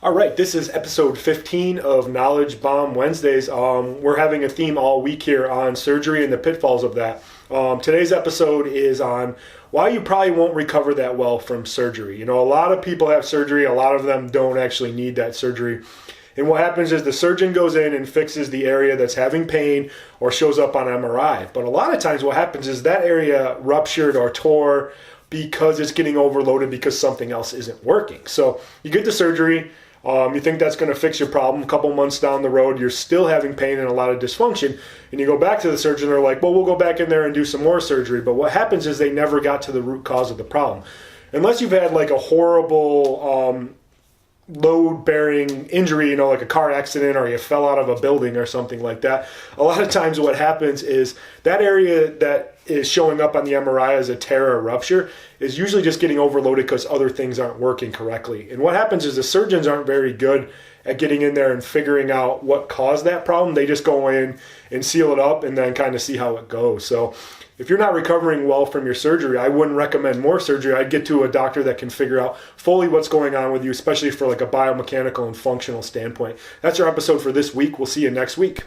All right, this is episode 15 of Knowledge Bomb Wednesdays. We're having a theme all week here on surgery and the pitfalls of that. Today's episode is on why you probably won't recover that well from surgery. You know, a lot of people have surgery, a lot of them don't actually need that surgery. And what happens is the surgeon goes in and fixes the area that's having pain or shows up on MRI. But a lot of times what happens is that area ruptured or tore because it's getting overloaded because something else isn't working. So you get the surgery. You think that's going to fix your problem. A couple months down the road, you're still having pain and a lot of dysfunction. And you go back to the surgeon, they're like, well, we'll go back in there and do some more surgery. But what happens is they never got to the root cause of the problem. Unless you've had like a horrible load-bearing injury, you know, like a car accident or you fell out of a building or something like that. A lot of times what happens is that area that is showing up on the MRI as a tear or rupture is usually just getting overloaded because other things aren't working correctly. And what happens is the surgeons aren't very good at getting in there and figuring out what caused that problem. They just go in and seal it up and then kind of see how it goes. So if you're not recovering well from your surgery, I wouldn't recommend more surgery. I'd get to a doctor that can figure out fully what's going on with you, especially for like a biomechanical and functional standpoint. That's our episode for this week. We'll see you next week.